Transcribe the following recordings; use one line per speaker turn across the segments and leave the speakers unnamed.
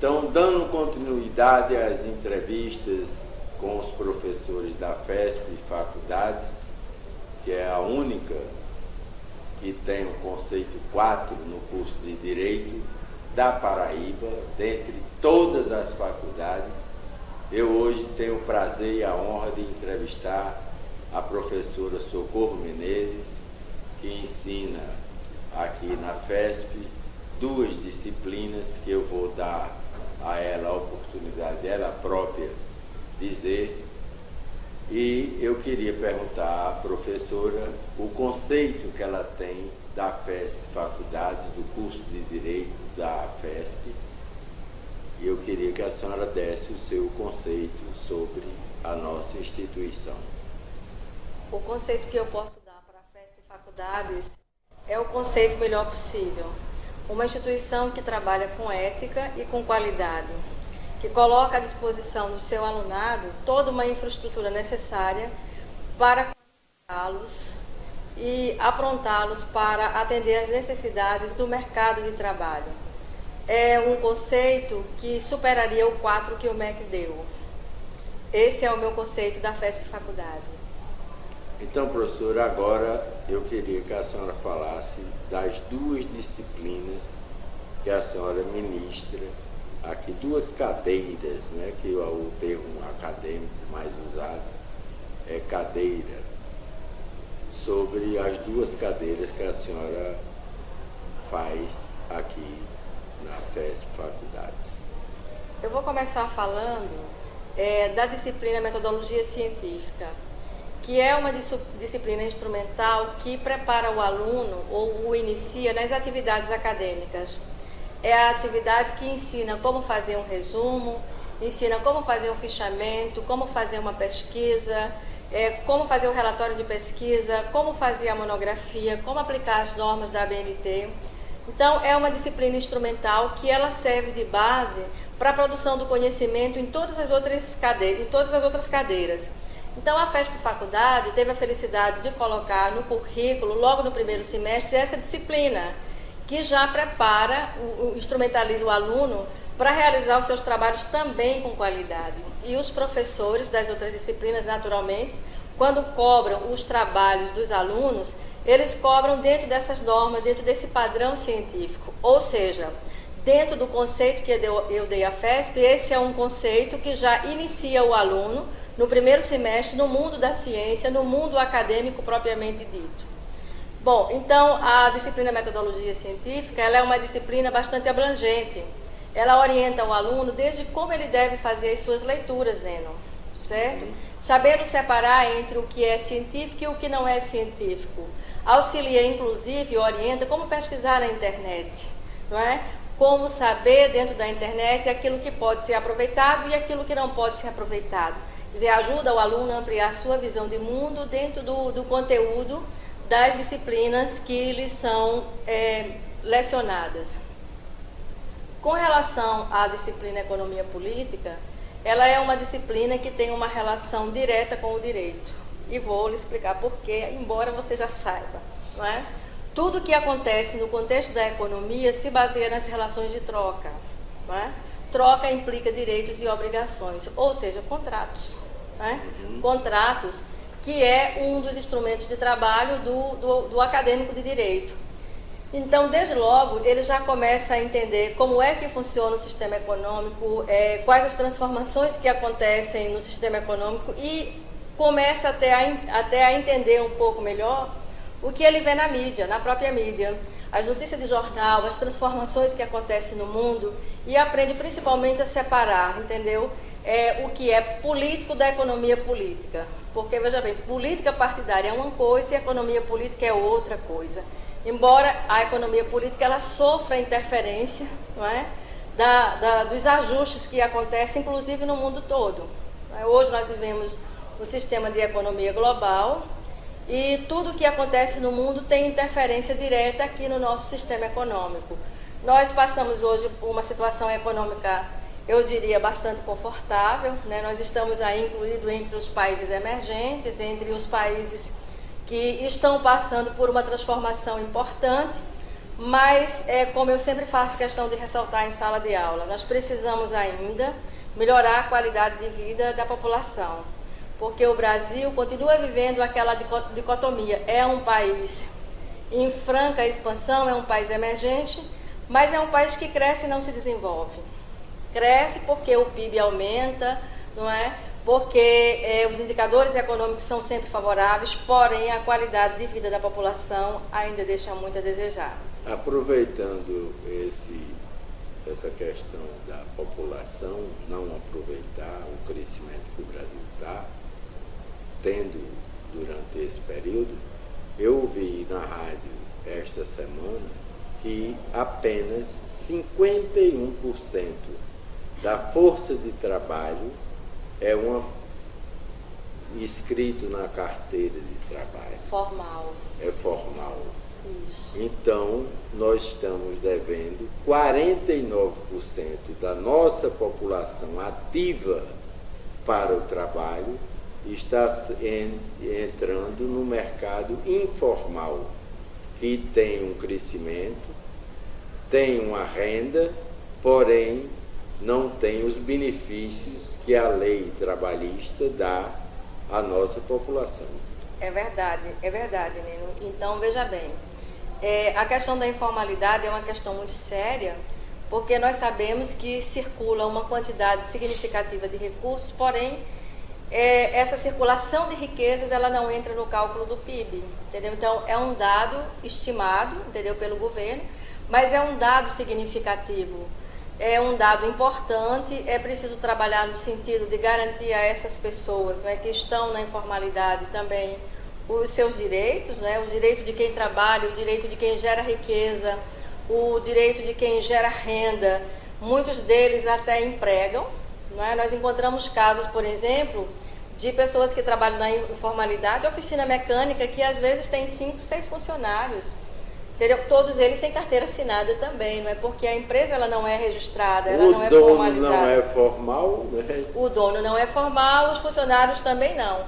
Então, dando continuidade às entrevistas com os professores da FESP e faculdades, que é a única que tem o conceito 4 no curso de Direito da Paraíba, dentre todas as faculdades, eu hoje tenho o prazer e a honra de entrevistar a professora Socorro Menezes, que ensina aqui na FESP duas disciplinas que eu vou dar a ela a oportunidade dela própria dizer. E eu queria perguntar à professora o conceito que ela tem da FESP Faculdades, do curso de Direito da FESP, e eu queria que a senhora desse o seu conceito sobre a nossa instituição.
O conceito que eu posso dar para a FESP Faculdades é o conceito melhor possível. Uma instituição que trabalha com ética e com qualidade, que coloca à disposição do seu alunado toda uma infraestrutura necessária para qualificá-los e aprontá-los para atender às necessidades do mercado de trabalho. É um conceito que superaria o 4 que o MEC deu. Esse é o meu conceito da FESP Faculdade.
Então, professora, agora eu queria que a senhora falasse das duas disciplinas que a senhora ministra aqui, duas cadeiras, né, que o termo acadêmico mais usado é cadeira, sobre as duas cadeiras que a senhora faz aqui na FESP Faculdades.
Eu vou começar falando da disciplina Metodologia Científica, que é uma disciplina instrumental que prepara o aluno ou o inicia nas atividades acadêmicas. É a atividade que ensina como fazer um resumo, ensina como fazer um fichamento, como fazer uma pesquisa, como fazer o relatório de pesquisa, como fazer a monografia, como aplicar as normas da ABNT. Então, é uma disciplina instrumental que ela serve de base para a produção do conhecimento em todas as outras cadeiras. Então, a FESP Faculdade teve a felicidade de colocar no currículo, logo no primeiro semestre, essa disciplina, que já prepara, instrumentaliza o aluno para realizar os seus trabalhos também com qualidade. E os professores das outras disciplinas, naturalmente, quando cobram os trabalhos dos alunos, eles cobram dentro dessas normas, dentro desse padrão científico. Ou seja, dentro do conceito que eu dei à FESP, esse é um conceito que já inicia o aluno no primeiro semestre no mundo da ciência, no mundo acadêmico propriamente dito. Bom, então a disciplina Metodologia Científica, ela é uma disciplina bastante abrangente. Ela orienta o aluno desde como ele deve fazer as suas leituras, Neno, certo? Sabendo separar entre o que é científico e o que não é científico. Auxilia, inclusive, orienta como pesquisar na internet, não é? Como saber dentro da internet aquilo que pode ser aproveitado e aquilo que não pode ser aproveitado. Quer dizer, ajuda o aluno a ampliar sua visão de mundo dentro do conteúdo das disciplinas que lhes são lecionadas. Com relação à disciplina Economia Política, ela é uma disciplina que tem uma relação direta com o direito. E vou lhe explicar por quê, embora você já saiba, não é? Tudo que acontece no contexto da economia se baseia nas relações de troca, não é? Troca implica direitos e obrigações, ou seja, contratos. Né? Contratos, que é um dos instrumentos de trabalho do acadêmico de direito. Então, desde logo, ele já começa a entender como é que funciona o sistema econômico, quais as transformações que acontecem no sistema econômico e começa até a entender um pouco melhor o que ele vê na mídia, na própria mídia, as notícias de jornal, as transformações que acontecem no mundo e aprende principalmente a separar, entendeu? O que é político da economia política. Porque, veja bem, política partidária é uma coisa e economia política é outra coisa. Embora a economia política ela sofra interferência, não é? Dos ajustes que acontecem, inclusive no mundo todo. Hoje nós vivemos um sistema de economia global e tudo o que acontece no mundo tem interferência direta aqui no nosso sistema econômico. Nós passamos hoje por uma situação econômica, eu diria, bastante confortável, né? Nós estamos aí incluídos entre os países emergentes, entre os países que estão passando por uma transformação importante, Mas, como eu sempre faço questão de ressaltar em sala de aula, nós precisamos ainda melhorar a qualidade de vida da população, porque o Brasil continua vivendo aquela dicotomia. É um país em franca expansão, é um país emergente, mas é um país que cresce e não se desenvolve. Cresce porque o PIB aumenta, não é? Porque os indicadores econômicos são sempre favoráveis, porém a qualidade de vida da população ainda deixa muito a desejar.
Aproveitando essa questão da população não aproveitar o crescimento que o Brasil está tendo durante esse período, eu ouvi na rádio esta semana que apenas 51% da força de trabalho é inscrito na carteira de trabalho.
Formal.
É formal.
Isso.
Então, nós estamos devendo 49% da nossa população ativa para o trabalho está entrando no mercado informal, que tem um crescimento, tem uma renda, porém não tem os benefícios que a lei trabalhista dá à nossa população.
É verdade, Nino. Então, veja bem, a questão da informalidade é uma questão muito séria, porque nós sabemos que circula uma quantidade significativa de recursos, porém, essa circulação de riquezas, ela não entra no cálculo do PIB, entendeu? Então, é um dado estimado, entendeu, pelo governo, mas é um dado significativo, é um dado importante. É preciso trabalhar no sentido de garantir a essas pessoas, né, que estão na informalidade também os seus direitos, né, o direito de quem trabalha, o direito de quem gera riqueza, o direito de quem gera renda. Muitos deles até empregam. Nós encontramos casos, por exemplo, de pessoas que trabalham na informalidade, oficina mecânica, que às vezes tem 5, 6 funcionários, entendeu? Todos eles sem carteira assinada também, não é? Porque a empresa ela não é registrada, ela não é formalizada.
O dono não é formal, né?
O dono não é formal, os funcionários também não.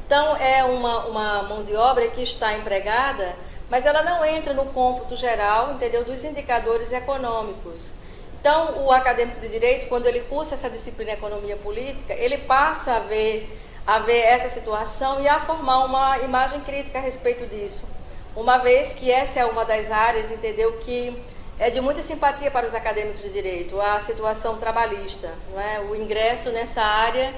Então, é uma mão de obra que está empregada, mas ela não entra no cômputo geral, entendeu? Dos indicadores econômicos. Então, o acadêmico de Direito, quando ele cursa essa disciplina Economia Política, ele passa a ver essa situação e a formar uma imagem crítica a respeito disso. Uma vez que essa é uma das áreas, entendeu, que é de muita simpatia para os acadêmicos de Direito, a situação trabalhista, não é? O ingresso nessa área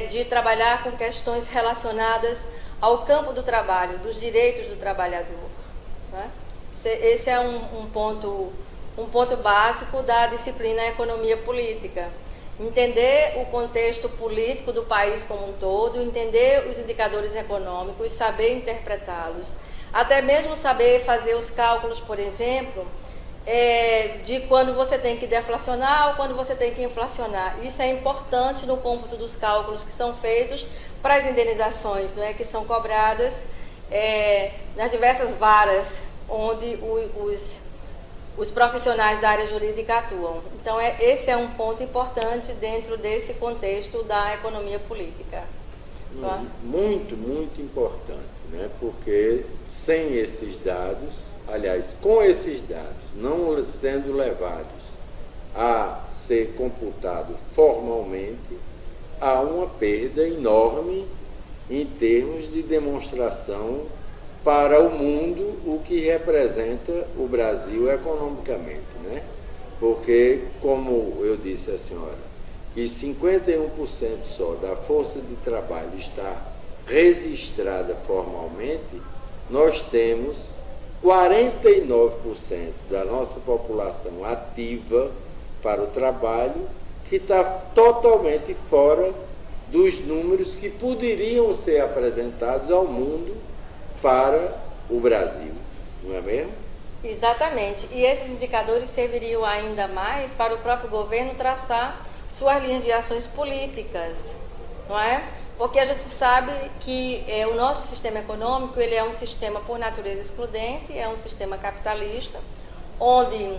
de trabalhar com questões relacionadas ao campo do trabalho, dos direitos do trabalhador. Não é? Esse é um ponto básico da disciplina Economia Política. Entender o contexto político do país como um todo, entender os indicadores econômicos, saber interpretá-los, até mesmo saber fazer os cálculos, por exemplo, de quando você tem que deflacionar ou quando você tem que inflacionar. Isso é importante no cômputo dos cálculos que são feitos para as indenizações, não é, que são cobradas nas diversas varas onde os profissionais da área jurídica atuam. Então, esse é um ponto importante dentro desse contexto da economia política.
Muito, muito importante, né? Porque sem esses dados, aliás, com esses dados não sendo levados a ser computado formalmente, há uma perda enorme em termos de demonstração para o mundo o que representa o Brasil economicamente, né? Porque, como eu disse à senhora, que 51% só da força de trabalho está registrada formalmente, nós temos 49% da nossa população ativa para o trabalho que está totalmente fora dos números que poderiam ser apresentados ao mundo para o Brasil, não é mesmo?
Exatamente. E esses indicadores serviriam ainda mais para o próprio governo traçar suas linhas de ações políticas, não é? Porque a gente sabe que o nosso sistema econômico ele é um sistema por natureza excludente, é um sistema capitalista, onde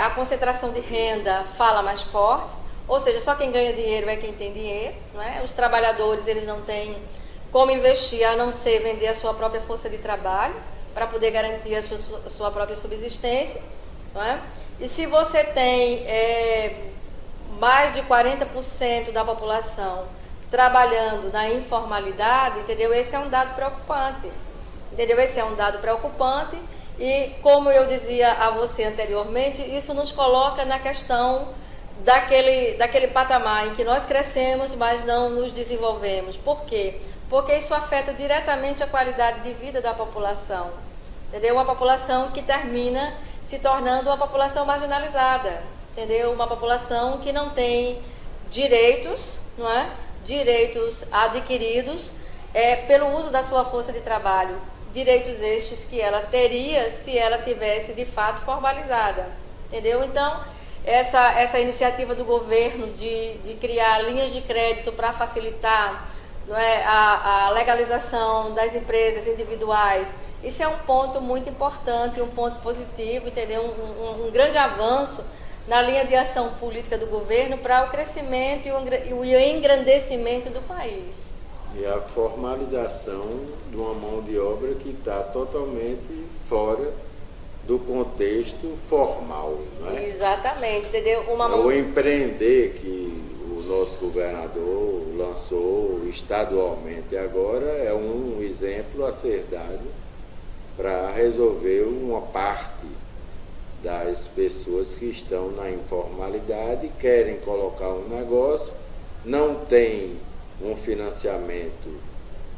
a concentração de renda fala mais forte, ou seja, só quem ganha dinheiro é quem tem dinheiro, não é? Os trabalhadores eles não têm como investir a não ser vender a sua própria força de trabalho, para poder garantir a sua própria subsistência, não é? E se você tem mais de 40% da população trabalhando na informalidade, entendeu? Esse é um dado preocupante, entendeu? Esse é um dado preocupante e, como eu dizia a você anteriormente, isso nos coloca na questão daquele patamar em que nós crescemos, mas não nos desenvolvemos. Por quê? Porque isso afeta diretamente a qualidade de vida da população, entendeu? Uma população que termina se tornando uma população marginalizada, entendeu? Uma população que não tem direitos, não é? Direitos adquiridos pelo uso da sua força de trabalho, direitos estes que ela teria se ela tivesse de fato formalizada, entendeu? Então, essa iniciativa do governo de criar linhas de crédito para facilitar, não é, a legalização das empresas individuais, isso é um ponto muito importante, um ponto positivo, entendeu? Um grande avanço na linha de ação política do governo para o crescimento e o engrandecimento do país.
E a formalização de uma mão de obra que está totalmente fora do contexto formal, não é?
Exatamente, entendeu?
O empreender que o nosso governador lançou estadualmente agora é um exemplo a ser dado para resolver uma parte das pessoas que estão na informalidade, querem colocar um negócio, não tem um financiamento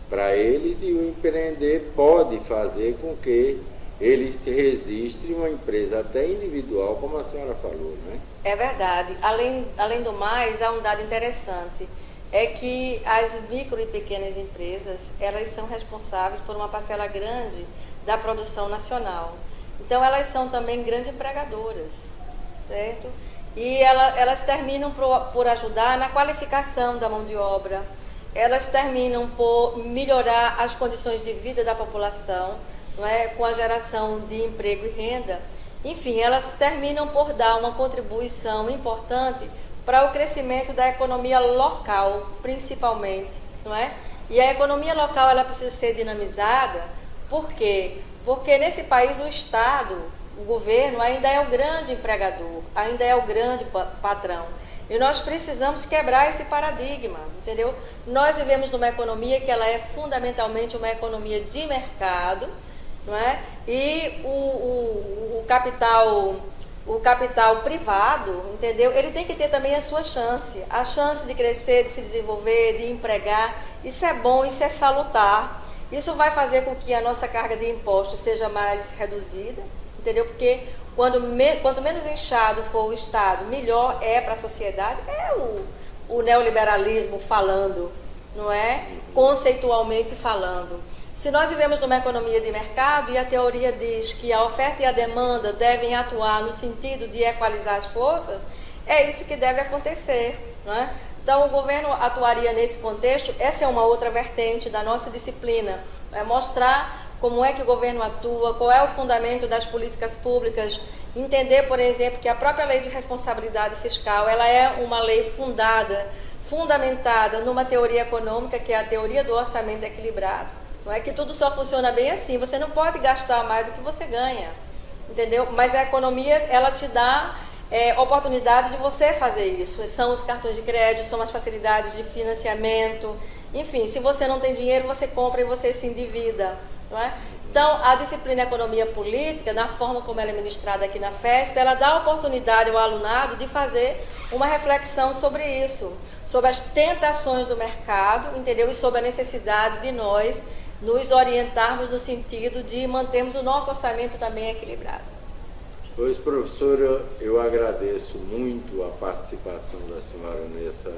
para eles e o empreender pode fazer com que eles registrem uma empresa até individual, como a senhora falou, né?
É verdade. Além do mais, há um dado interessante, é que as micro e pequenas empresas, elas são responsáveis por uma parcela grande da produção nacional. Então, elas são também grandes empregadoras, certo? E elas terminam por ajudar na qualificação da mão de obra, elas terminam por melhorar as condições de vida da população, não é? Com a geração de emprego e renda. Enfim, elas terminam por dar uma contribuição importante para o crescimento da economia local, principalmente, não é? E a economia local ela precisa ser dinamizada, por quê? Porque nesse país o Estado, o governo, ainda é o grande empregador, ainda é o grande patrão. E nós precisamos quebrar esse paradigma, entendeu? Nós vivemos numa economia que ela é fundamentalmente uma economia de mercado, não é? E o capital privado, entendeu? Ele tem que ter também a sua chance, a chance de crescer, de se desenvolver, de empregar. Isso é bom, isso é salutar. Isso vai fazer com que a nossa carga de impostos seja mais reduzida, entendeu? Porque quanto menos inchado for o Estado, melhor é para a sociedade. É o neoliberalismo falando, não é? Conceitualmente falando. Se nós vivemos numa economia de mercado e a teoria diz que a oferta e a demanda devem atuar no sentido de equalizar as forças, é isso que deve acontecer, não é? Então, o governo atuaria nesse contexto. Essa é uma outra vertente da nossa disciplina, é mostrar como é que o governo atua, qual é o fundamento das políticas públicas, entender, por exemplo, que a própria lei de responsabilidade fiscal, ela é uma lei fundamentada numa teoria econômica, que é a teoria do orçamento equilibrado. Não é que tudo só funciona bem assim, você não pode gastar mais do que você ganha, entendeu? Mas a economia, ela te dá oportunidade de você fazer isso. São os cartões de crédito, são as facilidades de financiamento, enfim, se você não tem dinheiro, você compra e você se endivida, não é? Então, a disciplina Economia Política, na forma como ela é ministrada aqui na FESP, ela dá a oportunidade ao alunado de fazer uma reflexão sobre isso, sobre as tentações do mercado, entendeu? E sobre a necessidade de nós nos orientarmos no sentido de mantermos o nosso orçamento também equilibrado.
Pois, professora, eu agradeço muito a participação da senhora nessa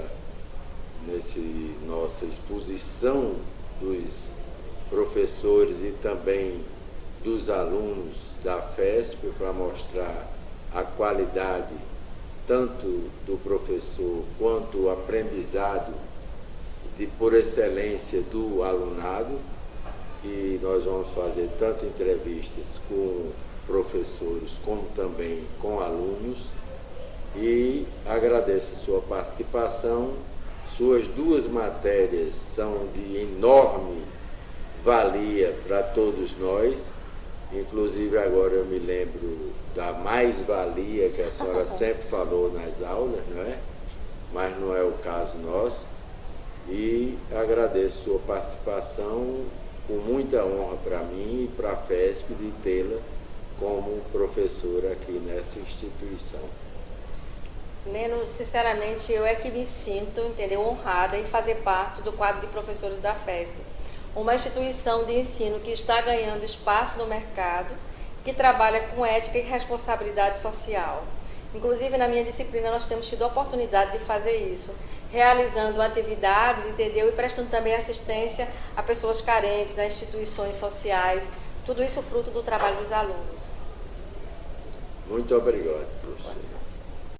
nossa exposição dos professores e também dos alunos da FESP para mostrar a qualidade tanto do professor quanto o aprendizado por excelência do alunado, que nós vamos fazer tanto entrevistas com professores como também com alunos, e agradeço a sua participação. Suas duas matérias são de enorme valia para todos nós Inclusive agora eu me lembro da mais-valia que a senhora sempre falou nas aulas, não é? Mas não é o caso nosso. E agradeço sua participação, com muita honra para mim e para a FESP de tê-la como professora aqui nessa instituição.
Neno, sinceramente, eu é que me sinto, entendeu, honrada em fazer parte do quadro de professores da FESP. Uma instituição de ensino que está ganhando espaço no mercado, que trabalha com ética e responsabilidade social. Inclusive, na minha disciplina, nós temos tido a oportunidade de fazer isso, realizando atividades, entendeu? E prestando também assistência a pessoas carentes, a instituições sociais, tudo isso fruto do trabalho dos alunos.
Muito obrigado, professor.